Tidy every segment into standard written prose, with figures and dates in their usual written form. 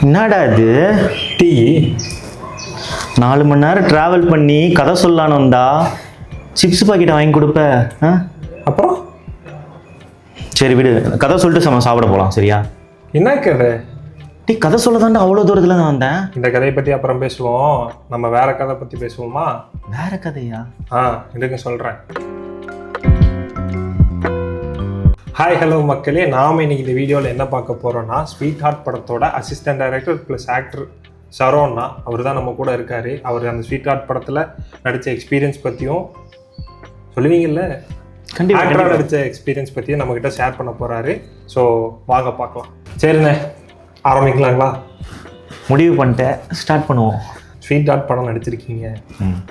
என்னடா இது டீ 4 மணி நேரம் டிராவல் பண்ணி கதை சொல்லலான்னு வந்தா சிப்ஸ் பாக்கெட் வாங்கி கொடுப்ப அப்புறம் சரி விடு, கதை சொல்லிட்டு சாப்பிட போகலாம். சரியா? என்ன கதை? டீ கதை சொல்ல தாண்டா அவ்வளோ தூரத்துல நான் வந்தேன். இந்த கதையை பற்றி அப்புறம் பேசுவோம். நம்ம வேற கதை பற்றி பேசுவோமா? வேற கதையா? இதுக்கு சொல்கிறேன். ஹாய் ஹலோ மக்களே, நாம் இன்னைக்கு இந்த வீடியோவில் என்ன பார்க்க போகிறோன்னா, ஸ்வீட் ஹார்ட் படத்தோட அசிஸ்டன்ட் டைரக்டர் ப்ளஸ் ஆக்டர் சரோன்னா அவர் தான் நம்ம கூட இருக்கார். அவர் அந்த ஸ்வீட் ஹார்ட் படத்தில் நடித்த எக்ஸ்பீரியன்ஸ் பற்றியும் சொல்லுவீங்கல்ல, ஆக்டராக நடித்த எக்ஸ்பீரியன்ஸ் பற்றியும் நம்மக்கிட்ட ஷேர் பண்ண போகிறாரு. ஸோ வாங்க பார்க்கலாம். சரிண்ணே, ஆரம்பிக்கலாங்களா? முடிவு பண்ணிட்டேன், ஸ்டார்ட் பண்ணுவோம். ஸ்வீட் ஹார்ட் படம் நடிச்சிருக்கீங்க,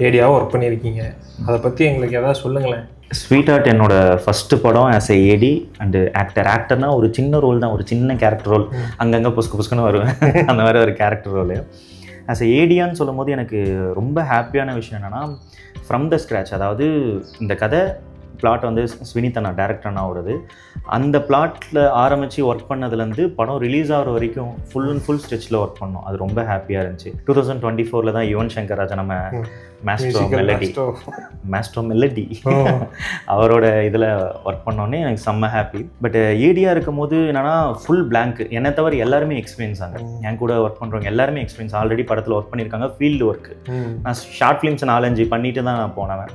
ஏடியாவும் ஒர்க் பண்ணியிருக்கீங்க, அதை பற்றி எங்களுக்கு எதாவது சொல்லுங்களேன். ஸ்வீட் ஹார்ட் என்னோட ஃபர்ஸ்ட் படம் ஆஸ் ஏ ஏடி அண்டு ஆக்டர்னா ஒரு சின்ன ரோல் தான், ஒரு சின்ன கேரக்டர் ரோல். அங்கங்கே புஸ்குன்னு வருவேன், அந்த மாதிரி ஒரு கேரக்டர் ரோல். ஆஸ் ஏ ஏடியான்னு சொல்லும் போது எனக்கு ரொம்ப ஹாப்பியான விஷயம் என்னென்னா, ஃப்ரம் த ஸ்க்ராச், அதாவது இந்த கதை பிளாட் வந்து ஸ்வினித் அண்ணா டேரக்டர் அண்ணாவோடது. அந்த பிளாட்டில் ஆரம்பித்து ஒர்க் பண்ணதுலேருந்து படம் ரிலீஸ் ஆகிற வரைக்கும் ஃபுல் அண்ட் ஃபுல் ஸ்ட்ரெச்சில் ஒர்க் பண்ணோம். அது ரொம்ப ஹாப்பியாக இருந்துச்சு. 2024 தான் யுவன் சங்கர் ராஜா நம்ம மாஸ்ட்ரோ மெலடி அவரோட இதில் ஒர்க் பண்ணோன்னே எனக்கு செம்ம ஹாப்பி. பட் ஏடியாக இருக்கும் போது என்னென்னா ஃபுல் பிளாங்க். என்னை தவிர எல்லாருமே எக்ஸ்பீரியன்ஸ் ஆங்க, என் கூட ஒர்க் பண்ணுறவங்க எல்லாருமே எக்ஸ்பீரியன்ஸ், ஆல்ரெடி படத்தில் ஒர்க் பண்ணியிருக்காங்க. ஃபீல்டு ஒர்க்கு நான் ஷார்ட் ஃபிலிம்ஸ் 4-5 பண்ணிட்டு தான் நான் போனவன்.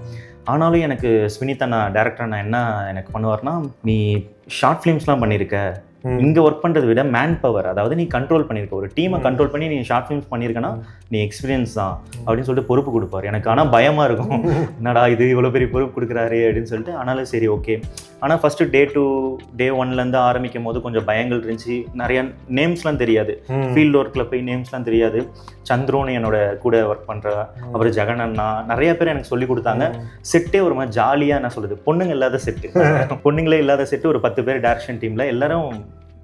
ஆனாலும் எனக்கு ஸ்வினித் அண்ணா டேரக்டர் அண்ணா என்ன எனக்கு பண்ணுவார்னா, நீ ஷார்ட் ஃபிலிம்ஸ்லாம் பண்ணியிருக்க, இங்கே ஒர்க் பண்ணுறதை விட மேன் பவர், அதாவது நீ கண்ட்ரோல் பண்ணியிருக்க, ஒரு டீமை கண்ட்ரோல் பண்ணி நீ ஷார்ட் ஃபிலிம்ஸ் பண்ணியிருக்கனா நீ எக்ஸ்பீரியன்ஸ் தான் அப்படின்னு சொல்லிட்டு பொறுப்பு கொடுப்பார். எனக்கு ஆனால் பயமாக இருக்கும், என்னடா இது இவ்வளோ பெரிய பொறுப்பு கொடுக்குறாரு அப்படின்னு சொல்லிட்டு. ஆனாலும் சரி ஓகே. ஆனால் ஃபஸ்ட்டு டே 1 ஆரம்பிக்கும் போது கொஞ்சம் பயங்கள் இருந்துச்சு. நிறையா நேம்ஸ்லாம் தெரியாது, ஃபீல்டு ஒர்க்கில் போய் நேம்ஸ்லாம் தெரியாது. சந்துருன்னு என்னோட கூட ஒர்க் பண்ணுற, அப்புறம் ஜெகன் அண்ணா, நிறைய பேர் எனக்கு சொல்லி கொடுத்தாங்க. செட்டே ஒரு மாதிரி ஜாலியாக, என்ன சொல்லுது, பொண்ணுங்க இல்லாத செட்டு, பொண்ணுங்களே இல்லாத செட்டு. ஒரு 10 பேர் டைரக்ஷன் டீமில் எல்லாரும்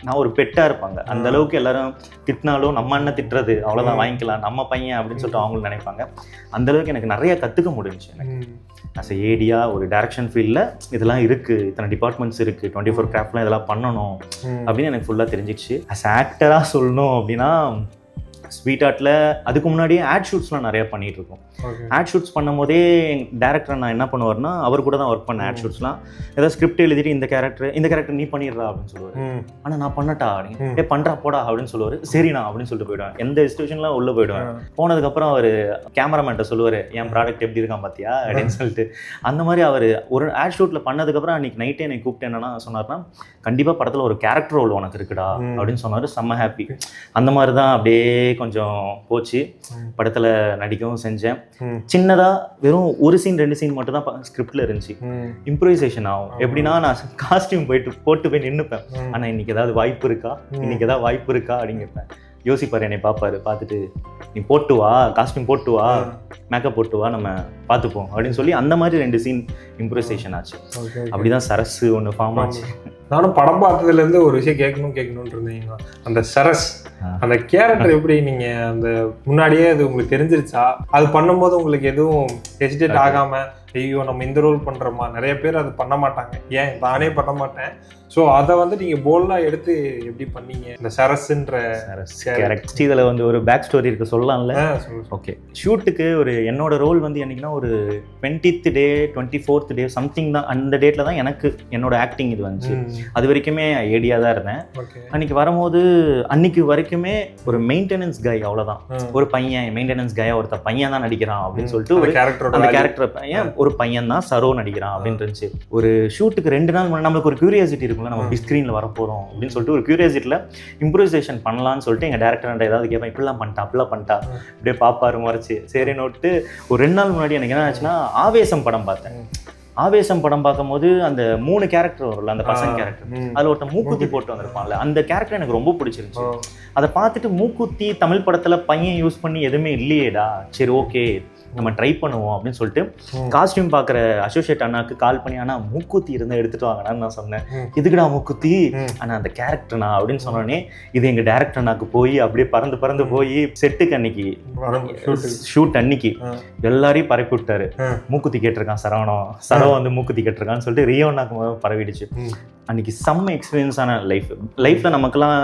நான் ஒரு பெட்டாக இருப்பாங்க. அந்த அளவுக்கு எல்லாரும் திட்டினாலும் நம்ம என்ன திட்டுறது, அவ்வளோதான் வாங்கிக்கலாம், நம்ம பையன் அப்படின்னு சொல்லிட்டு அவங்களும் நினைப்பாங்க. அந்த அளவுக்கு எனக்கு நிறைய கற்றுக்க முடிஞ்சுச்சு. எனக்கு ஆஸ் எ ஏடியா ஒரு டைரக்ஷன் ஃபீல்டில் இதெல்லாம் இருக்குது, இத்தனை டிபார்ட்மெண்ட்ஸ் இருக்குது, 24 கிராஃப்ட்லாம் இதெல்லாம் பண்ணணும் அப்படின்னு எனக்கு ஃபுல்லாக தெரிஞ்சிச்சு. ஆஸ் ஆக்டராக சொல்லணும் அப்படின்னா, ஸ்வீட் ஹார்ட்டில் அதுக்கு முன்னாடியே ஆட் ஷூட்ஸ்லாம் நிறையா பண்ணிகிட்டு இருக்கோம். ஆட் ஷூட்ஸ் பண்ணும் போதே டேரக்டர் நான் என்ன பண்ணுவார்னா, அவர் கூட தான் ஒர்க் பண்ண ஆட் ஷூட்ஸ்லாம். ஏதாவது ஸ்கிரிப்ட் எழுதிட்டு இந்த கேரக்டர் நீ பண்ணிடுறா அப்படின்னு சொல்லுவார். ஆனால் நான் பண்ணட்டா அப்படின்னு, பண்ணுறா போடா அப்படின்னு சொல்லுவார். சரிண்ணா அப்படின்னு சொல்லிட்டு போயிடுவேன். எந்த சிச்சுவேஷன்லாம் உள்ளே போயிடுவேன். போனதுக்கப்புறம் அவர் கேமராமேன்ட்ட சொல்லுவார், என் ப்ராடக்ட் எப்படி இருக்கான் பார்த்தியா அப்படின்னு சொல்லிட்டு. அந்த மாதிரி அவர் ஒரு ஆட் ஷூட்டில் பண்ணதுக்கப்புறம் அன்றைக்கி நைட்டே என்னை கூப்பிட்டு என்னன்னா சொன்னார்னா, கண்டிப்பாக படத்தில் ஒரு கேரக்டர் ரோல் உனக்கு இருக்குடா அப்படின்னு சொன்னார். செம்ம ஹாப்பி. அந்த மாதிரி தான் அப்படியே கொஞ்சம் போச்சு. படத்தில் நடிக்கவும் செஞ்சேன். சின்னதாக வெறும் 1 சீன் 2 சீன் மட்டும் தான் ஸ்கிரிப்டில் இருந்துச்சு. இம்ப்ரூவைசேஷன் ஆகும். எப்படின்னா, நான் காஸ்டியூம் போட்டு போய் நின்றுப்பேன். ஆனால் இன்னைக்கு ஏதாவது வாய்ப்பு இருக்கா அப்படின்னு கேட்பேன். யோசிப்பார், என்னை பார்ப்பாரு. பார்த்துட்டு நீ போட்டு வா, காஸ்டியூம் போட்டு வா, மேக்கப் போட்டு வா, நம்ம பார்த்துப்போம் அப்படின்னு சொல்லி அந்த மாதிரி 2 சீன் இம்ப்ரூவைசேஷன் ஆச்சு. அப்படிதான் சரஸ் ஒன்று ஃபார்ம் ஆச்சு. நானும் படம் பார்த்ததுலேருந்து ஒரு விஷயம் கேட்கணும்னு இருந்தீங்க. அந்த சரஸ், அந்த கேரக்டர் எப்படி நீங்க அந்த முன்னாடியே அது உங்களுக்கு தெரிஞ்சிருச்சா? அது பண்ணும்போது உங்களுக்கு எதுவும் ஹெசிடேட் ஆகாம, ஐயோ நம்ம இந்த ரோல் பண்றோமா? நிறைய பேர் அது பண்ண மாட்டாங்க, ஏன் நானே பண்ண மாட்டேன். ஸோ அதை வந்து நீங்க போல்டா எடுத்து எப்படி பண்ணீங்க இந்த சரஸ்ன்ற கேரக்டர்? இதில் வந்து ஒரு பேக் ஸ்டோரி இருக்கு, சொல்லலாம்ல? ஓகே. ஷூட்டுக்கு ஒரு என்னோட ரோல் வந்து என்னைக்குன்னா ஒரு 20th டே 24th டே சம்திங் தான். அந்த டேட்டில் தான் எனக்கு என்னோட ஆக்டிங் இது வந்துச்சு. அது வரைக்குமே ஏடியா தான் இருந்தேன். அன்னைக்கு வரும்போது அன்னைக்கு வரைக்குமே ஒரு மெயின்டெனன்ஸ் கை, அவ்வளோதான். ஒரு பையன் மெயின்டெனன்ஸ் கையா, ஒருத்த பையன் தான் நடிக்கிறான் அப்படின்னு சொல்லிட்டு ஒரு அந்த கேரக்டர் பையன், ஒரு பையன் தான் சரோ நடிக்கிறான் அப்படின்னு இருந்துச்சு. ஒரு ஷூட்டுக்கு 2 நாள் முன்னாடி நம்மளுக்கு ஒரு கியூரியாசிட்டி இருக்கும், நம்ம பிக் ஸ்க்ரீனில் வர போகிறோம் அப்படின்னு சொல்லிட்டு ஒரு கியூரியாசிட்டியில் இம்ப்ரூவைசேஷன் பண்ணலான்னு சொல்லிட்டு எங்கள் டேரக்டர் ஏதாவது கேட்பேன், இப்படிலாம் பண்ணிட்டா இப்படியே பாப்பாரு மறைச்சு. சரி நோட்டு ஒரு 2 நாள் முன்னாடி எனக்கு என்ன ஆச்சுன்னா, ஆவேசம் படம் பார்த்தேன். ஆவேசம் படம் பார்க்கும்போது அந்த 3 கேரக்டர் வரும்ல, அந்த பசங்க கேரக்டர், அதில் ஒருத்தன் மூக்குத்தி போட்டு வந்திருப்பான்ல, அந்த கேரக்டர் எனக்கு ரொம்ப பிடிச்சிருந்துச்சு. அதை பார்த்துட்டு மூக்குத்தி தமிழ் படத்தில் பையன் யூஸ் பண்ணி எதுவுமே இல்லையேடா, சரி ஓகே நம்ம ட்ரை பண்ணுவோம் அப்படின்னு சொல்லிட்டு காஸ்டியூம் பார்க்குற அசோசியேட் அண்ணாக்கு கால் பண்ணி அண்ணா மூக்குத்தி இருந்தால் எடுத்துட்டு வாங்கண்ணான்னு நான் சொன்னேன். எதுக்குடா மூக்குத்தி அண்ணா அந்த கேரக்டர்னா அப்படின்னு சொன்னோடனே இது எங்கள் டேரக்டர் அண்ணாக்கு போய் அப்படியே பறந்து போய் செட்டுக்கு அன்னைக்கு ஷூட் அன்னைக்கு எல்லாரையும் பரப்பி விட்டாரு. மூக்குத்தி கேட்டிருக்கான் சரவ வந்து மூக்குத்தி கேட்டிருக்கான்னு சொல்லிட்டு ரியோ அண்ணாக்கு பரவிடுச்சு. அன்னைக்கு செம்ம எக்ஸ்பீரியன்ஸான லைஃப்ல நமக்கெல்லாம்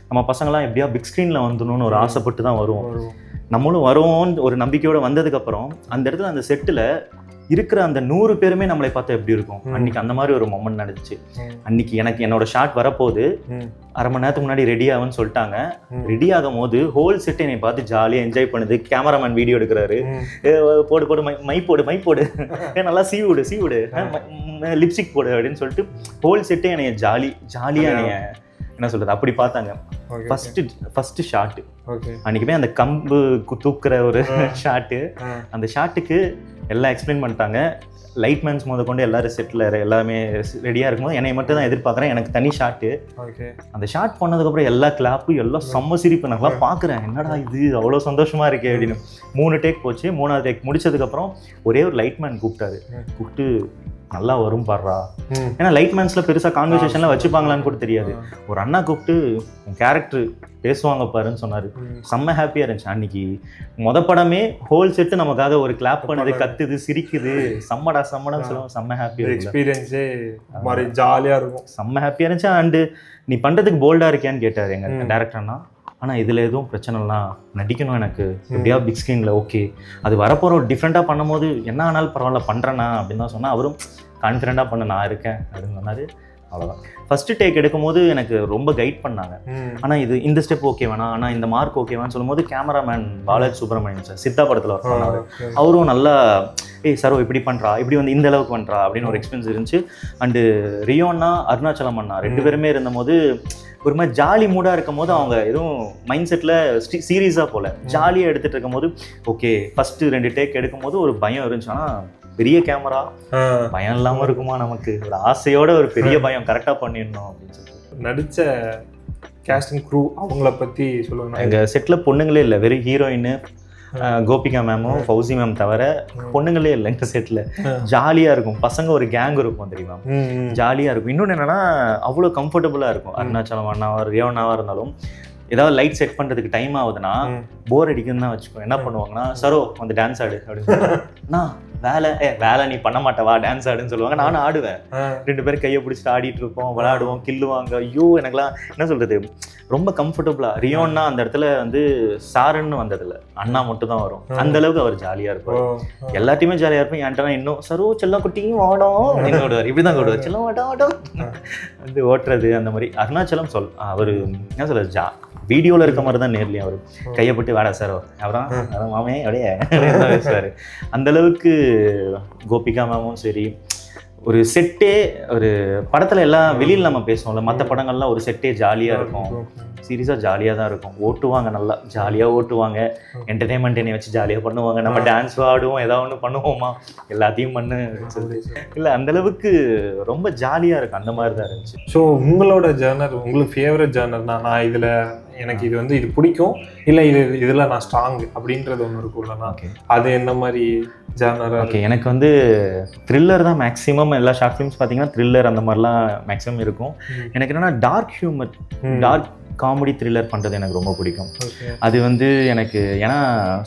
நம்ம பசங்களாம் எப்படியா பிக் ஸ்க்ரீன்ல வந்துடணும்னு ஒரு ஆசைப்பட்டு தான் வருவோம். நம்மளும் வருவோம்னு ஒரு நம்பிக்கையோட வந்ததுக்கப்புறம் அந்த இடத்துல அந்த செட்டில் இருக்கிற அந்த 100 பேருமே நம்மளை பார்த்தா எப்படி இருக்கும். அன்னைக்கு அந்த மாதிரி ஒரு மொமெண்ட் நடந்துச்சு. அன்னைக்கு எனக்கு என்னோட ஷாட் வரப்போது 1/2 மணி நேரத்துக்கு முன்னாடி ரெடி ஆகும்னு சொல்லிட்டாங்க. ரெடி ஆகும் போது ஹோல் செட் என்னை பார்த்து ஜாலியாக என்ஜாய் பண்ணுது. கேமராமேன் வீடியோ எடுக்கிறாரு, போடு மை போடு நல்லா சீவுடு லிப்ஸ்டிக் போடு அப்படின்னு சொல்லிட்டு ஹோல் செட்டே என்னைய ஜாலியாக என்னைய என்ன சொல்றது அப்படி பார்த்தாங்க. ஃபர்ஸ்ட் ஷாட்டு அன்னைக்குமே அந்த கம்பு தூக்குற ஒரு ஷாட்டு. அந்த ஷாட்டுக்கு எல்லாம் எக்ஸ்பிளைன் பண்ணிட்டாங்க. லைட்மேன்ஸ் முத கொண்டு எல்லாரும் செட்டில் எல்லாமே ரெடியாக இருக்கும்போது என்னை மட்டும் தான் எதிர்பார்க்குறேன். எனக்கு தனி ஷாட்டு. அந்த ஷாட் பண்ணதுக்கப்புறம் எல்லா கிளாப்பும் எல்லாம் செம்ம சிரிப்பு. நாங்களாம் பார்க்குறேன், என்னடா இது அவ்வளோ சந்தோஷமாக இருக்கே அப்படின்னு. 3 டேக் போச்சு. 3வது டேக் முடிச்சதுக்கப்புறம் ஒரே ஒரு லைட்மேன் கூப்பிட்டு நல்லா வரும் பாடுறா. ஏன்னா லைட்மேன்ஸ்ல பெருசா கான்வர்சேஷன்லாம் வச்சுப்பாங்களான்னு கூட தெரியாது. ஒரு அண்ணா கூப்பிட்டு கேரக்டர் பேசுவாங்க பாருன்னு சொன்னாரு. செம்ம ஹாப்பியா இருந்துச்சு. அன்னைக்கு படமே ஹோல் செட்டு நமக்காக ஒரு கிளாப் பண்ணுது, கத்துது, சிரிக்குது. சம்மடான்னு சொல்லுவோம். செம்ம ஹாப்பியா எக்ஸ்பீரியன்ஸே மாதிரி ஜாலியா இருக்கும். செம்ம ஹாப்பியா இருந்துச்சு. அண்டு நீ பண்றதுக்கு போல்டா இருக்கியான்னு கேட்டாரு எங்க டேரக்டர்னா. ஆனால் இதில் எதுவும் பிரச்சனைலாம் நடிக்கணும் எனக்கு எப்படியா பிக் ஸ்க்ரீனில் ஓகே. அது வரப்போகிற ஒரு டிஃப்ரெண்ட்டாக பண்ணும்போது என்ன ஆனாலும் பரவாயில்ல பண்ணுறேன்னா அப்படின்னு தான் சொன்னால் அவரும் கான்ஃபிடென்ட்டாக பண்ண நான் இருக்கேன் அப்படின்னு சொன்னார். அவ்வளோதான். ஃபஸ்ட்டு டேக் எடுக்கும்போது எனக்கு ரொம்ப கைட் பண்ணாங்க. ஆனால் இந்த ஸ்டெப் ஓகே வேணா, ஆனால் இந்த மார்க் ஓகேவான்னு சொல்லும்போது கேமராமேன் பாலாஜி சுப்ரமணியன் சார் சித்தா படத்தில் ஒர்க் பண்ணார். அவரும் நல்லா சரோ இப்படி பண்ணுறா, இப்படி வந்து இந்த அளவுக்கு பண்ணுறா அப்படின்னு ஒரு எக்ஸ்பீரியன்ஸ் இருந்துச்சு. அண்டு ரியோன்னா அருணாச்சலம் அண்ணா 2 பேருமே இருந்தபோது ஒரு மாதிரி ஜாலி மூடாக இருக்கும் போது அவங்க எதுவும் மைண்ட் செட்டில் சீரியஸாக போல ஜாலியாக எடுத்துகிட்டு இருக்கும் போது ஓகே ஃபஸ்ட்டு 2 டேக் எடுக்கும் போது ஒரு பயம் இருந்துச்சு. ஆனால் பெரிய கேமரா பயம் இல்லாமல் இருக்குமா நமக்கு ஒரு ஆசையோட ஒரு பெரிய பயம் கரெக்டாக பண்ணிடணும் அப்படின்னு சொல்லிட்டு. நடித்த கேஸ்டிங் க்ரூ அவங்கள பற்றி சொல்லுவாங்க. எங்கள் செட்டில் பொண்ணுங்களே இல்லை, வெறும் ஹீரோயின் கோபிகா மேமும் ஃபௌசி மேம் தவிர பொண்ணுங்களே இல்லை எங்கள் செட்டில். ஜாலியாக இருக்கும். பசங்க ஒரு கேங் இருக்கும் தெரியுமா, ஜாலியாக இருக்கும். இன்னொன்று என்னென்னா அவ்வளோ கம்ஃபர்டபுளாக இருக்கும். அருணாச்சலம் அண்ணாவா ரியோனாவாக இருந்தாலும் ஏதாவது லைட் செட் பண்ணுறதுக்கு டைம் ஆகுதுன்னா போர் அடிக்குன்னு தான் வச்சுக்கோ. என்ன பண்ணுவாங்கன்னா சரோ வந்து டான்ஸ் ஆடு அப்படின்னு வேலை நீ பண்ண மாட்டவா டான்ஸ் ஆடுன்னு சொல்லுவாங்க. நானும் ஆடுவேன். 2 பேரும் கையை பிடிச்சிட்டு ஆடிட்டு இருப்போம், விளையாடுவோம், கில்லுவாங்க. ஐயோ எனக்குலாம் என்ன சொல்றது ரொம்ப கம்ஃபர்டபுளா. ரியோன்னா அந்த இடத்துல வந்து சாருன்னு வந்ததில்ல, அண்ணா மட்டும் தான் வரும். அந்த அளவுக்கு அவர் ஜாலியா இருப்பார். எல்லாத்தையுமே ஜாலியா இருப்பேன். என்கிட்ட இன்னும் சரோ செல்லம் குட்டியும் ஆடும் என்னோட இப்படிதான் கூடுவார். செல்லம் ஆடும் வந்து ஓட்டுறது அந்த மாதிரி. அருணாச்சலம் அவரு என்ன சொல்றது வீடியோவில் இருக்க மாதிரி தான் நேர்லையும் அவர் கையப்பட்டு வேடா சார் அப்புறம் மாமே அப்படியே பேசுவார். அந்த அளவுக்கு கோபிகா மேமும் சரி ஒரு செட்டே ஒரு படத்தில் எல்லாம் வெளியில் நம்ம பேசுவோம்ல, மற்ற படங்கள்லாம் ஒரு செட்டே ஜாலியாக இருக்கும். சீரியஸாக ஜாலியாக தான் இருக்கும். ஓட்டுவாங்க, நல்லா ஜாலியாக ஓட்டுவாங்க. என்டர்டெயின்மெண்ட் என்னை வச்சு ஜாலியாக பண்ணுவாங்க. நம்ம டான்ஸ் ஆடுவோம், ஏதாவது ஒன்று பண்ணுவோமா, எல்லாத்தையும் பண்ணு இல்லை அந்தளவுக்கு ரொம்ப ஜாலியாக இருக்கும். அந்த மாதிரி தான் இருந்துச்சு. ஸோ உங்களோட ஜர்னர், உங்களுக்கு ஃபேவரட் ஜர்னர்னா நான் இதில் எனக்கு இது வந்து இது பிடிக்கும் இல்லை இதில் நான் ஸ்ட்ராங் அப்படின்றது ஒன்று இருக்கும்லண்ணா, அது என்ன மாதிரி ஜர்னர்? ஓகே, எனக்கு வந்து த்ரில்லர் தான் மேக்ஸிமம். எல்லா ஷார்ட் ஃபிலிம்ஸ் பார்த்தீங்கன்னா த்ரில்லர் அந்த மாதிரிலாம் மேக்ஸிமம் இருக்கும். எனக்கு என்னென்னா dark humour, dark comedy thriller பண்ணுறது எனக்கு ரொம்ப பிடிக்கும். அது வந்து எனக்கு ஏன்னா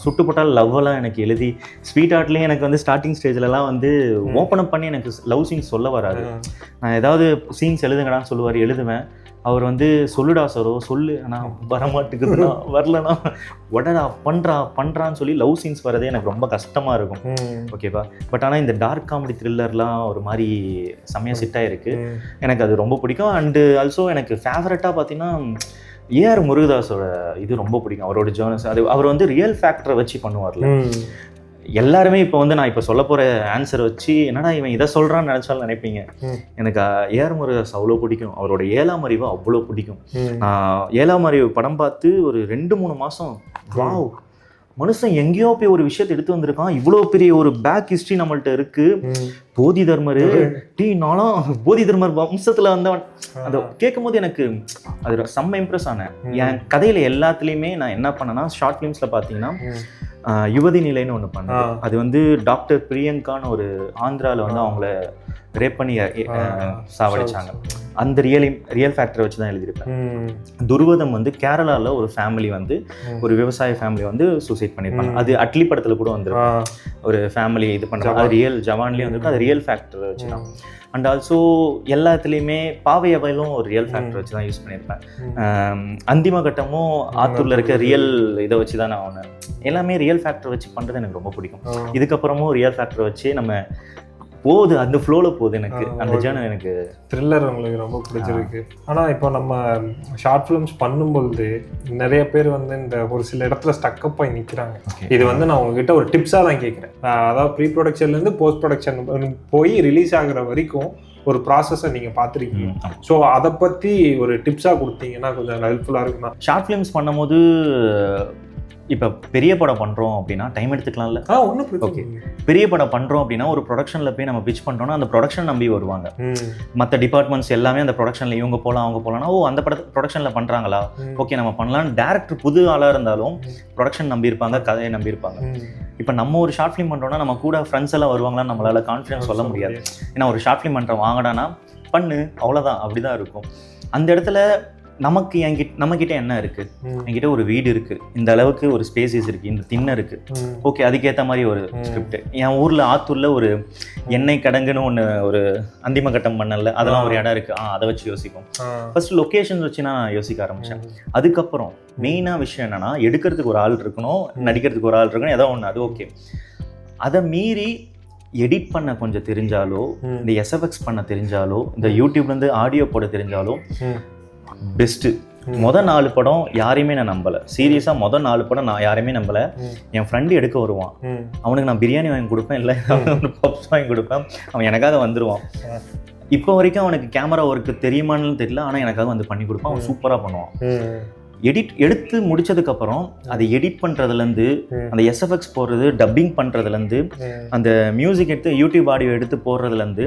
சுட்டு போட்டால் லவ்வெல்லாம் எனக்கு எழுதி ஸ்வீட் ஹார்ட்லேயும் எனக்கு வந்து ஸ்டார்டிங் ஸ்டேஜ்லலாம் வந்து ஓப்பன் அப் பண்ணி எனக்கு லவ் சீன்ஸ் சொல்ல வராது. நான் ஏதாவது சீன்ஸ் எழுதுங்கடான்னு சொல்லுவார், எழுதுவேன். அவர் வந்து சொல்லுடா சரோ சொல்லு, ஆனால் வரமாட்டுக்குதுண்ணா வரலண்ணா உடனே பண்ணுறான்னு சொல்லி லவ் சீன்ஸ் வரதே எனக்கு ரொம்ப கஷ்டமாக இருக்கும். ஓகேவா? பட் ஆனால் இந்த டார்க் காமெடி த்ரில்லர்லாம் ஒரு மாதிரி செம்மையாக செட்டாக இருக்குது. எனக்கு அது ரொம்ப பிடிக்கும். அண்டு ஆல்சோ எனக்கு ஃபேவரட்டாக பார்த்தீங்கன்னா ஏஆர் முருகதாஸோட இது ரொம்ப பிடிக்கும். அவரோட ஜேர்னல்ஸ் அது அவர் வந்து ரியல் ஃபேக்டரை வச்சு பண்ணுவார்ல. எல்லாருமே இப்போ வந்து நான் இப்போ சொல்ல போகிற ஆன்சர் வச்சு என்னடா இவன் இதை சொல்கிறான்னு நினச்சாலும் நினைப்பீங்க. எனக்கு ஏஆர் முருகதாஸ் அவ்வளோ பிடிக்கும். அவரோட 7ஆம் அறிவு அவ்வளோ பிடிக்கும். நான் 7ஆம் அறிவு படம் பார்த்து ஒரு 2-3 மாதம் வாவ் மனுஷன் எங்கேயோ போய் ஒரு விஷயத்தை எடுத்து வந்திருக்கான், இவ்வளோ பெரிய ஒரு பேக் ஹிஸ்ட்ரி நம்மள்ட்ட இருக்கு. போதி தர்மர் நானும் போதி தர்மர் வம்சத்தில் வந்தவன். அதை கேட்கும் போது எனக்கு அது செம்ம இம்ப்ரெஸ் ஆனேன். என் கதையில் எல்லாத்துலேயுமே நான் என்ன பண்ணேன்னா ஷார்ட் ஃபிலிம்ஸில் பார்த்தீங்கன்னா யுவதி நிலைன்னு ஒன்று பண்ணாங்க. அது வந்து டாக்டர் பிரியங்கான்னு ஒரு ஆந்திராவில் வந்து அவங்கள ரேப் பண்ணி சாவடிச்சாங்க. அந்த ரியல் ஃபேக்டரை வச்சு தான் எழுதியிருப்பேன். துருவதம் வந்து கேரளாவில் ஒரு ஃபேமிலி வந்து ஒரு விவசாய ஃபேமிலி வந்து சூசைட் பண்ணியிருப்பாங்க. அது அட்லி படத்தில் கூட வந்துருக்கும். ஒரு ஃபேமிலி இது பண்ணுறாங்க, அது ரியல் ஜவான்லேயும் வந்துருக்கு, அது ரியல் ஃபேக்டரை வச்சு தான். அண்ட் ஆல்சோ எல்லாத்துலேயுமே பாவையவையிலும் ஒரு ரியல் ஃபேக்டர் வச்சு தான் யூஸ் பண்ணியிருப்பேன். அந்திம கட்டமும் ஆத்தூரில் இருக்க ரியல் இதை வச்சு தான் நான் ஒன்று எல்லாமே ரியல் ஃபேக்டர் வச்சு பண்ணுறது எனக்கு ரொம்ப பிடிக்கும். இதுக்கப்புறமும் ரியல் ஃபேக்டர் வச்சு நம்ம போகுது, அந்த ஃப்ளோவில் போகுது. எனக்கு அந்த ஜேர்னல் எனக்கு த்ரில்லர் உங்களுக்கு ரொம்ப பிடிச்சிருக்கு. ஆனால் இப்போ நம்ம ஷார்ட் ஃபிலிம்ஸ் பண்ணும்பொழுது நிறைய பேர் வந்து இந்த ஒரு சில இடத்துல ஸ்டக்கப் ஆகி நிற்கிறாங்க. இது வந்து நான் உங்ககிட்ட ஒரு டிப்ஸாக தான் கேட்குறேன். அதாவது ப்ரீ ப்ரொடக்ஷன்லேருந்து போஸ்ட் ப்ரொடக்ஷன் போய் ரிலீஸ் ஆகுற வரைக்கும் ஒரு ப்ராசஸை நீங்கள் பார்த்துருக்கீங்க. ஸோ அதை பற்றி ஒரு டிப்ஸாக கொடுத்தீங்கன்னா கொஞ்சம் ஹெல்ப்ஃபுல்லாக இருக்குண்ணா. ஷார்ட் ஃபிலிம்ஸ் பண்ணும்போது இப்போ பெரிய படம் பண்ணுறோம் அப்படின்னா டைம் எடுத்துக்கலாம்ல. ஒன்றும் ஓகே, பெரிய படம் பண்ணுறோம் அப்படின்னா ஒரு ப்ரொடக்ஷனில் போய் நம்ம பிச் பண்ணுறோம்னா அந்த ப்ரொடக்ஷன் நம்பி வருவாங்க. மற்ற டிபார்ட்மெண்ட்ஸ் எல்லாமே அந்த ப்ரொடக்ஷனில் இவங்க போகலாம் அவங்க போகலாம்னா அந்த ப்ரொடக்ஷனில் பண்ணுறாங்களா, ஓகே நம்ம பண்ணலான்னு டேரக்டர் புது ஆளாக இருந்தாலும் ப்ரொடக்ஷன் நம்பியிருப்பாங்க, கதையை நம்பியிருப்பாங்க. இப்போ நம்ம ஒரு ஷார்ட் ஃபிலிம் பண்ணுறோன்னா நம்ம கூட ஃப்ரெண்ட்ஸ் எல்லாம் வருவாங்களான்னு நம்மளால கான்ஃபிடன்ஸ் சொல்ல முடியாது. ஏன்னா ஒரு ஷார்ட் ஃபிலிம் பண்ணுறோம் வாங்கடானா பண்ணு அவ்வளோதான், அப்படி தான் இருக்கும். அந்த இடத்துல நமக்கு நம்மக்கிட்ட என்ன இருக்கு, என்கிட்ட ஒரு வீடு இருக்கு, இந்த அளவுக்கு ஒரு ஸ்பேசஸ் இருக்கு, இந்த திண்ணை இருக்கு, ஓகே அதுக்கேற்ற மாதிரி ஒரு ஸ்கிரிப்ட். என் ஊர்ல ஆத்தூர்ல ஒரு எண்ணெய் கடங்குன்னு ஒன்று ஒரு அந்திம கட்டம் பண்ணல, அதெல்லாம் ஒரு இடம் இருக்கு, அதை வச்சு யோசிக்கும். ஃபர்ஸ்ட் லொக்கேஷன் வச்சு நான் யோசிக்க ஆரம்பிச்சேன். அதுக்கப்புறம் மெயினா விஷயம் என்னன்னா எடுக்கிறதுக்கு ஒரு ஆள் இருக்கணும், நடிக்கிறதுக்கு ஒரு ஆள் இருக்கணும், ஏதோ ஒன்று அது ஓகே. அதை மீறி எடிட் பண்ண கொஞ்சம் தெரிஞ்சாலோ, இந்த எஸ்எஃப்எக்ஸ் பண்ண தெரிஞ்சாலோ, இந்த யூடியூப்லேருந்து ஆடியோ போட தெரிஞ்சாலோ பெஸ்ட்டு. மொதல் 4 படம் யாரையுமே நான் நம்பலை. சீரியஸாக மொதல் 4 படம் நான் யாரையுமே நம்பலை. என் ஃப்ரெண்டு எடுக்க வருவான், அவனுக்கு நான் பிரியாணி வாங்கி கொடுப்பேன், இல்லை பப்ஸ் வாங்கி கொடுப்பேன், அவன் எனக்காக வந்துடுவான். இப்போ வரைக்கும் அவனுக்கு கேமரா ஒர்க்கு தெரியுமான்னு தெரியல, ஆனால் எனக்காக வந்து பண்ணி கொடுப்பான், அவன் சூப்பராக பண்ணுவான். எடுத்து முடிச்சதுக்கப்புறம் அதை எடிட் பண்ணுறதுலேருந்து, அந்த எஸ்எஃப்எக்ஸ் போடுறது, டப்பிங் பண்ணுறதுலேருந்து, அந்த மியூசிக் எடுத்து யூடியூப் ஆடியோ எடுத்து போடுறதுலேருந்து,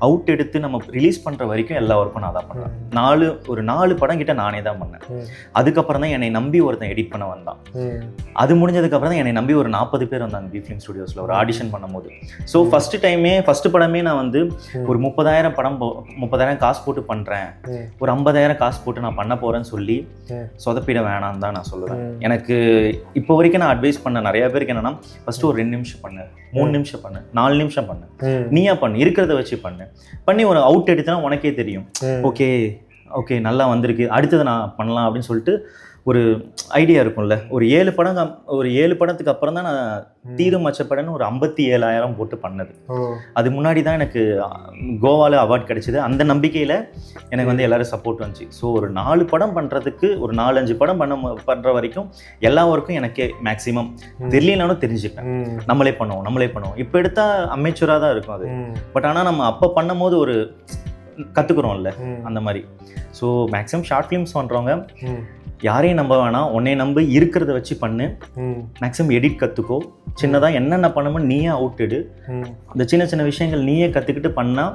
அவுட் எடுத்து நம்ம ரிலீஸ் பண்ணுற வரைக்கும் எல்லா ஒர்க்கும் நான் தான் பண்ணேன். ஒரு 4 படம் கிட்ட நானே தான் பண்ணேன். அதுக்கப்புறம் தான் என்னை நம்பி ஒருத்தன் எடிட் பண்ண வந்தான். அது முடிஞ்சதுக்கப்புறம் தான் என்னை நம்பி ஒரு 40 பேர் வந்தாங்க பி ஃபிலிம் ஸ்டுடியோஸில் ஒரு ஆடிஷன் பண்ணும்போது. ஸோ ஃபஸ்ட்டு படமே நான் வந்து ஒரு 30,000 காசு போட்டு பண்ணுறேன், ஒரு 50,000 காசு போட்டு நான் பண்ண போகிறேன்னு சொல்லி சொதப்பிட வேணாம் தான் நான் சொல்லுவேன். எனக்கு இப்போ வரைக்கும் நான் அட்வைஸ் பண்ண நிறைய பேருக்கு என்னன்னா, ஃபர்ஸ்ட் ஒரு 2 நிமிஷம் பண்ணு, 3 நிமிஷம் பண்ணு, 4 நிமிஷம் பண்ணு, நீயா பண்ணு, இருக்கிறத வச்சு பண்ணி ஒரு அவுட் எடுத்தா உனக்கே தெரியும், ஓகே நல்லா வந்திருக்கு, அடுத்தது நான் பண்ணலாம் அப்படின்னு சொல்லிட்டு ஒரு ஐடியா இருக்கும்ல. ஒரு 7 படத்துக்கு அப்புறம் தான் நான் தீரும் மச்சப்படன்னு ஒரு 57,000 போட்டு பண்ணது. அது முன்னாடி தான் எனக்கு கோவாவில் அவார்ட் கிடைச்சிது. அந்த நம்பிக்கையில் எனக்கு வந்து எல்லாரும் சப்போர்ட் வந்துச்சு. ஸோ ஒரு 4 படம் பண்ணுறதுக்கு ஒரு 4-5 படம் பண்ணுற வரைக்கும் எல்லா ஒர்க்கும் எனக்கே மேக்ஸிமம் தெரியலனாலும் தெரிஞ்சுப்பேன். நம்மளே பண்ணுவோம். இப்போ எடுத்தால் அமெச்சூராக தான் இருக்கும் அது. பட் ஆனால் நம்ம அப்போ பண்ணும் போது ஒரு கற்றுக்குறோம்ல அந்த மாதிரி. ஸோ மேக்ஸிமம் ஷார்ட் ஃபிலிம்ஸ் பண்ணுறவங்க யாரையும் நம்ப வேணாம், உன்னை நம்பி இருக்கிறத வச்சு பண்ணு. மேக்ஸிமம் எடிட் கற்றுக்கோ, சின்னதாக என்னென்ன பண்ணணும்னு நீயே அவுட் எடு. இந்த சின்ன விஷயங்கள் நீயே கற்றுக்கிட்டு பண்ணால்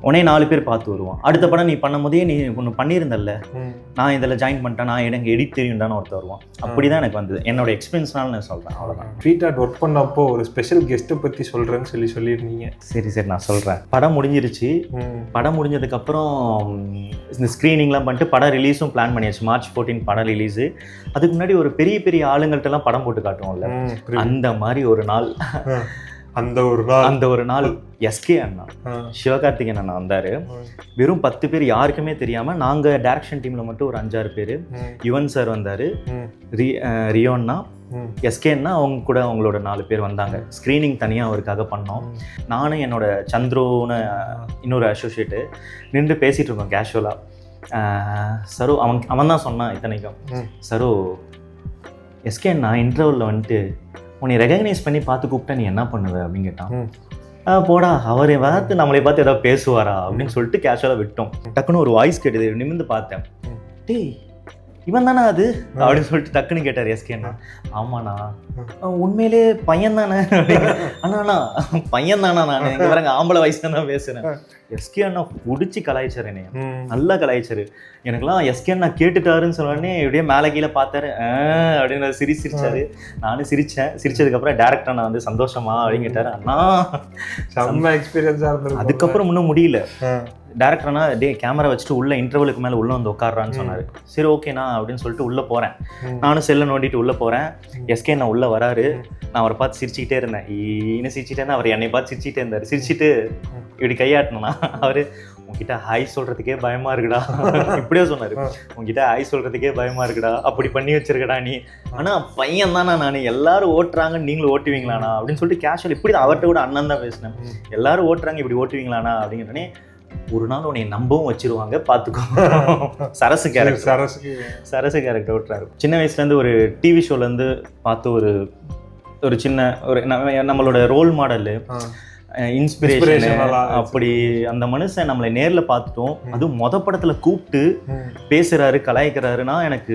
உடனே 4 பேர் பார்த்து வருவான். அடுத்த படம் நீ பண்ணும் போதே நீ ஒன்று பண்ணியிருந்தல்ல, நான் இதில் ஜாயின் பண்ணிட்டேன், நான் எனக்கு எடிட் தெரியும்டான்னு ஒருத்தர் வருவான். அப்படி தான் எனக்கு வந்தது, என்னோட எக்ஸ்பீரியன்ஸ்னால நான் சொல்கிறேன். அவ்வளோதான். ஸ்வீட் ஹார்ட் ஒர்க் பண்ணப்போ ஒரு ஸ்பெஷல் கெஸ்ட்டை பற்றி சொல்கிறேன்னு சொல்லியிருந்தீங்க. சரி நான் சொல்கிறேன். படம் முடிஞ்சிருச்சு. படம் முடிஞ்சதுக்கப்புறம் இந்த ஸ்க்ரீனிங்லாம் பண்ணிட்டு படம் ரிலீஸும் பிளான் பண்ணியாச்சு. March 14 படம் ரிலீஸு. அதுக்கு முன்னாடி ஒரு பெரிய ஆளுங்கள்ட்டெல்லாம் படம் போட்டு காட்டுவோம்ல, அந்த மாதிரி ஒரு நாள் அந்த ஒரு நாள் எஸ்கே அண்ணா, சிவகார்த்திகேயன் அண்ணா வந்தார். வெறும் 10 பேர், யாருக்குமே தெரியாமல். நாங்கள் டைரக்ஷன் டீமில் மட்டும் ஒரு 5-6 பேர். யுவன் சார் வந்தார், ரியோன்னா, எஸ்கேன்னா அவங்க கூட அவங்களோட 4 பேர் வந்தாங்க. ஸ்க்ரீனிங் தனியாக அவருக்காக பண்ணோம். நானும் என்னோட சந்துருன்னு இன்னொரு அசோசியேட்டு நின்று பேசிகிட்டு இருக்கோம் கேஷுவலாக. சரு அவன் தான் சொன்னான் இத்தனைக்கும், சரு எஸ்கே நான் இன்டர்வலில் வந்துட்டு உன்னை ரெகக்னைஸ் பண்ணி பார்த்து கூப்பிட்டா நீ என்ன பண்ணுவ அப்படின்னு கேட்டான். போடா அவரை பார்த்து நம்மளை பார்த்து ஏதாவது பேசுவாரா அப்படின்னு சொல்லிட்டு கேஷுவலாக விட்டோம். டக்குன்னு ஒரு வாய்ஸ் கேட்டது, நிமிர்ந்து பார்த்தேன். டேய் இவன் தானே அது அப்படின்னு சொல்லிட்டு டக்குன்னு கேட்டார் எஸ்கேண்ணா. ஆமாண்ணா. உண்மையிலே பையன் தானே? அண்ணா பையன் தானா? நான் இங்கே வரங்க ஆம்பளை வயசுல தான் பேசுகிறேன். எஸ்கே அண்ணா பிடிச்சி கலாய்ச்சார் என்னைய, நல்லா கலாய்ச்சாரு. எனக்குலாம் எஸ்கே அண்ணா கேட்டுட்டாருன்னு சொன்னோடனே இப்படியே மேலே கீழே பார்த்தாரு, அப்படின்னு சிரிச்சாரு. நானும் சிரிச்சதுக்கப்புறம் டேரக்டர் அண்ணா வந்து சந்தோஷமா அப்படின்னு கேட்டாரு. அண்ணா செம்ம எக்ஸ்பீரியன்ஸாக இருந்தது. அதுக்கப்புறம் இன்னும் முடியல. டேரக்டர்னா டே கேமரா வச்சுட்டு உள்ள இன்டர்வலுக்கு மேலே உள்ள வந்து உட்காடுறான்னு சொன்னார். சரி ஓகேண்ணா அப்படின்னு சொல்லிட்டு உள்ளே போகிறேன். நானும் செல்லை நோண்டிட்டு உள்ளே போகிறேன். எஸ்கே நான் உள்ளே வராரு. நான் அவரை பார்த்து சிரிச்சுக்கிட்டே இருந்தேன். இன்னும் சிரிச்சிட்டேன்னா அவர் என்னை பார்த்து சிரிச்சிட்டே இருந்தார். சிரிச்சுட்டு இப்படி கையாட்டினா அவர், உங்ககிட்ட ஹாய் சொல்கிறதுக்கே பயமாக இருக்குடா இப்படியே சொன்னார். உங்ககிட்ட ஹாய் சொல்கிறதுக்கே பயமாக இருக்குடா, அப்படி பண்ணி வச்சிருக்கடா நீ. ஆனால் பையன் தானே நான், எல்லாரும் ஓட்டுறாங்கன்னு நீங்களும் ஓட்டுவீங்களாண்ணா அப்படின்னு சொல்லிட்டு கேஷுவல் இப்படி அவர்கிட்ட கூட அண்ணன் தான் பேசினேன். எல்லாரும் ஓட்டுறாங்க இப்படி ஓட்டுவீங்களாண்ணா அப்படிங்கிறனே. ஒரு நாள் உன்னை நம்பவும் வச்சிருவாங்க பார்த்துக்கோ. சரசு கேரக்டர் ஓட்டுறாரு. சின்ன வயசுலேருந்து ஒரு டிவி ஷோலேருந்து பார்த்து ஒரு சின்ன ஒரு நம்மளோட ரோல் மாடலு, இன்ஸ்பிரேஷன். அப்படி அந்த மனுஷன் நம்மளை நேரில் பார்த்துட்டோம். அதுவும் படத்தில் கூப்பிட்டு பேசுகிறாரு, கலாய்க்கிறாருன்னா எனக்கு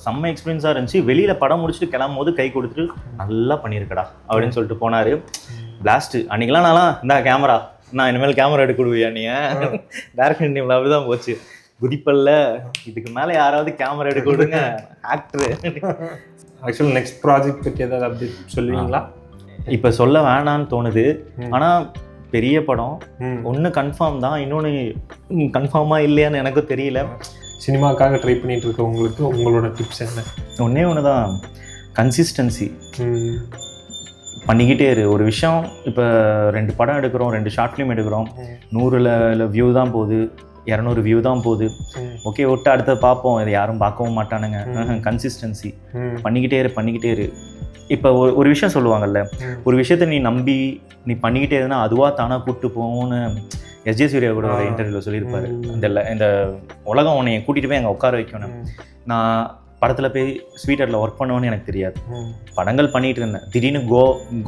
செம்ம எக்ஸ்பீரியன்ஸாக இருந்துச்சு. வெளியில் படம் முடிச்சுட்டு கிளம்பும் போது கை கொடுத்துட்டு நல்லா பண்ணியிருக்கடா அப்படின்னு சொல்லிட்டு போனார். பிளாஸ்ட்டு அன்றைக்கெலாம் நான்லாம் இந்த கேமரா, நான் இனிமேல் கேமரா எடுக்க விடுவியா நீ? டேரக்டர் டீமில் அப்படி தான் போச்சு. குதிப்பல்ல, இதுக்கு மேலே யாராவது கேமரா எடுக்க விடுங்க ஆக்டரு. ஆக்சுவலி நெக்ஸ்ட் ப்ராஜெக்ட் பற்றி ஏதாவது அப்படி சொல்லுவீங்களா? இப்போ சொல்ல வேணான்னு தோணுது. ஆனால் பெரிய படம் ஒன்று கன்ஃபார்ம் தான், இன்னொன்று கன்ஃபார்மாக இல்லையான்னு எனக்கும் தெரியல. சினிமாக்காக ட்ரை பண்ணிட்டு இருக்க உங்களுக்கு உங்களோட டிப்ஸ் என்ன? ஒன்று தான், கன்சிஸ்டன்சி. பண்ணிக்கிட்டே இரு. ஒரு விஷயம், இப்போ 2 படம் எடுக்கிறோம், 2 ஷார்ட் ஃபிலிம் எடுக்கிறோம், 100 வியூ தான் போகுது, 200 வியூ தான் போகுது. ஓகே விட்டு அடுத்தது பார்ப்போம், இதை யாரும் பார்க்கவும் மாட்டானுங்க. கன்சிஸ்டன்சி பண்ணிக்கிட்டே இரு. இப்போ ஒரு விஷயம் சொல்லுவாங்கல்ல, ஒரு விஷயத்த நீ நம்பி நீ பண்ணிக்கிட்டே இருந்தா அதுவாக தானாக கூப்பிட்டு போகும்னு எஸ்ஜே சூர்யா கூட ஒரு இன்டர்வியூவில் சொல்லியிருப்பாரு. இந்த உலகம் உன்னை கூட்டிகிட்டு போய் அங்கே உட்கார வைக்கணும். நான் படத்தில் போய் ஸ்வீட்டரில் ஒர்க் பண்ணுவேன்னு எனக்கு தெரியாது. படங்கள் பண்ணிகிட்டு இருந்தேன். திடீர்னு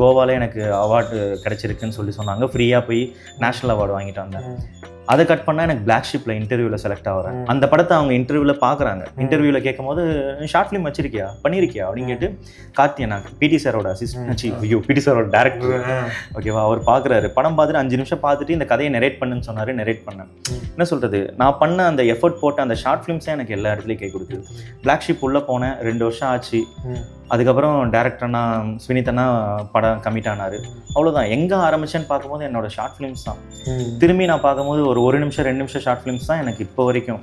கோவாவில் எனக்கு அவார்டு கிடச்சிருக்குன்னு சொன்னாங்க. ஃப்ரீயாக போய் நேஷ்னல் அவார்டு வாங்கிட்டு வந்தேன். அதை கட் பண்ணால் எனக்கு பிளாக் ஷிப்பில் இன்டர்வியூவில் செலக்ட் ஆகிறேன். அந்த படத்தை அவங்க இன்டர்வியூவில் பார்க்குறாங்க. இன்டர்வியூவில் கேட்கும் போது ஷார்ட் ஃபிலிம் பண்ணியிருக்கியா அப்படின்னு கேட்டு, கார்த்தி அண்ணா பிடி சாரோட அசிஸ்டன்ட், பிடி சாரோட டேரக்டர், ஓகேவா, அவர் பார்க்குறாரு. படம் பார்த்துட்டு 5 நிமிஷம் பார்த்துட்டு இந்த கதையை நெரேட் பண்ணுன்னு சொன்னார். நெரேட் பண்ணேன். என்ன சொல்கிறது, நான் பண்ண அந்த எஃபர்ட் போட்ட அந்த ஷார்ட் ஃபிலிம்ஸே எனக்கு எல்லா இடத்துலையும் கை கொடுக்குது. பிளாக் ஷிப் உள்ளே போனேன், 2 வருஷம் ஆச்சு. அதுக்கப்புறம் டேரக்டர்னா ஸ்வினிதனா படம் கமிட் ஆனார். அவ்வளோதான். எங்கே ஆரம்பிச்சேன்னு பார்க்கும்போது என்னோட ஷார்ட் ஃபிலிம்ஸ் தான். திரும்பி நான் பார்க்கும்போது ஒரு 1 நிமிஷம் 2 நிமிஷம் ஷார்ட் ஃபிலிம்ஸ் தான் எனக்கு இப்போ வரைக்கும்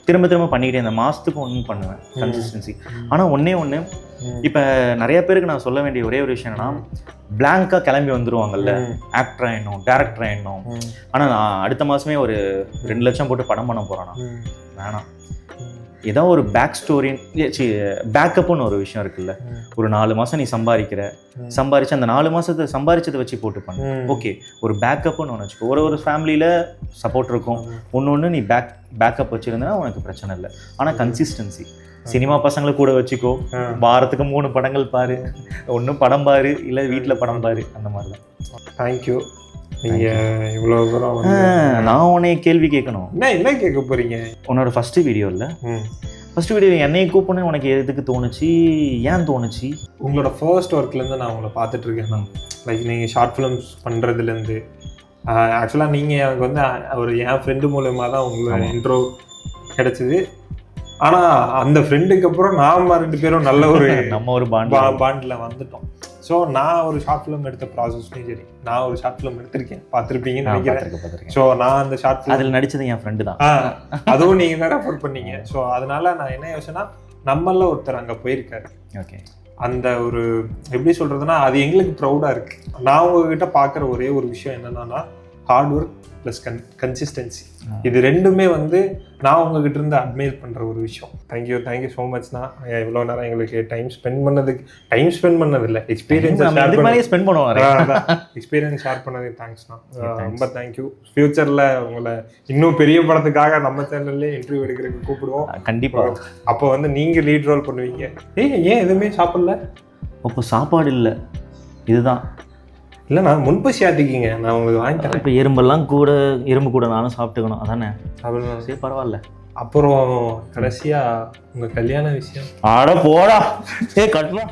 திரும்ப பண்ணிக்கிட்டே இருந்தேன். மாதத்துக்கு ஒன்று பண்ணுவேன், கன்சிஸ்டன்சி. ஆனால் ஒன்று இப்போ நிறைய பேருக்கு நான் சொல்ல வேண்டிய ஒரே ஒரு விஷயம் என்னன்னா, பிளாங்காக கிளம்பி வந்துருவாங்கல்ல, ஆக்டர் ஆயிடணும், டேரக்டர் ஆயிடணும். ஆனால் நான் அடுத்த மாதமே ஒரு 2 லட்சம் போட்டு படம் பண்ண போகிறேன்னா வேணாம். ஏதோ ஒரு பேக் ஸ்டோரி, பேக்கப்னு ஒரு விஷயம் இருக்குல்ல. ஒரு 4 மாதம் நீ சம்பாரிச்சு அந்த 4 மாதத்தை சம்பாரிச்சதை வச்சு போட்டு பண்ணு. ஓகே, ஒரு பேக்கப்னு ஒன்று வச்சுக்கோ. ஒரு ஃபேமிலியில் சப்போர்ட் இருக்கும். ஒன்று நீ பேக்கப் வச்சுருந்தா உனக்கு பிரச்சனை இல்லை. ஆனால் கன்சிஸ்டன்சி. சினிமா பசங்களை கூட வச்சுக்கோ. வாரத்துக்கு 3 படங்கள் பாரு, ஒன்று படம் பாரு, இல்லை வீட்டில் படம் பாரு, அந்த மாதிரி தான். தேங்க்யூ. நீங்கள் இவ்வளோ தூரம் நான் உன்னை கேள்வி கேட்கணும். என்ன கேட்க போகிறீங்க? உன்னோட ஃபஸ்ட்டு வீடியோ என்னையை கூப்பிடணும் உனக்கு எதுக்கு தோணுச்சு, ஏன் தோணுச்சு? உங்களோட ஃபர்ஸ்ட் ஒர்க்லேருந்து நான் உங்களை பார்த்துட்ருக்கேன். லைக் நீங்கள் ஷார்ட் ஃபிலிம்ஸ் பண்ணுறதுலேருந்து ஆக்சுவலாக நீங்கள் எனக்கு வந்து என் ஃப்ரெண்டு மூலமாக தான் உங்களோட இன்ட்ரோ கிடச்சிது. ஆனால் அந்த ஃப்ரெண்டுக்கு அப்புறம் நாம் 2 பேரும் நல்ல ஒரு பாண்டில் வந்துட்டோம். ஸோ நான் ஒரு ஷார்ட் ஃபிலிம் எடுத்த ப்ராசஸ்லையும் சரி, நான் ஒரு ஷார்ட் ஃபிலிம் எடுத்திருக்கேன், பார்த்துருப்பீங்கன்னு நினைக்கிறேன். ஸோ நான் அந்த ஷார்ட் ஃபிலிம் அதில் நடித்தது என் ஃப்ரெண்டு தான். அதுவும் நீங்கள் தான் ரெஃபர் பண்ணீங்க. ஸோ அதனால நான் என்ன யோசனை, நம்மள ஒருத்தர் அங்கே போயிருக்காரு. ஓகே, அந்த ஒரு எப்படி சொல்கிறதுனா அது எங்களுக்கு ப்ரௌடாக இருக்குது. நான் உங்ககிட்ட பார்க்குற ஒரே ஒரு விஷயம் என்னென்னா, ஹார்ட் ஒர்க் ப்ளஸ் கன்சிஸ்டன்சி. இது ரெண்டுமே வந்து நான் உங்ககிட்ட இருந்து அட்மையர் பண்ணுற ஒரு விஷயம். தேங்க்யூ ஸோ மச்ண்ணா. இவ்வளோ நேரம் எங்களுக்கு டைம் ஸ்பெண்ட் பண்ணதில்லை, எக்ஸ்பீரியன்ஸ் ஷேர் பண்ணதுக்கு தேங்க்ஸ்ண்ணா. ரொம்ப தேங்க்யூ. ஃபியூச்சரில் உங்களை இன்னும் பெரிய படத்துக்காக நம்ம சேனல்லே இன்டர்வியூ எடுக்கிறதுக்கு கூப்பிடுவோம் கண்டிப்பாக. அப்போ வந்து நீங்கள் லீட் ரோல் பண்ணுவீங்க. ஏன் எதுவுமே சாப்பிடல? அப்போ சாப்பாடு இல்லை, இதுதான் இல்லைண்ணா. முன்பசி ஆட்டிக்கிங்க, நான் உங்களுக்கு வாங்கி தரேன். இப்போ எறும்பு கூட நானும் சாப்பிட்டுக்கணும், அதானே? அப்படின்னா சரி, பரவாயில்ல. அப்புறம் கடைசியா உங்க கல்யாண விஷயம். ஆட போடா கட்டுமா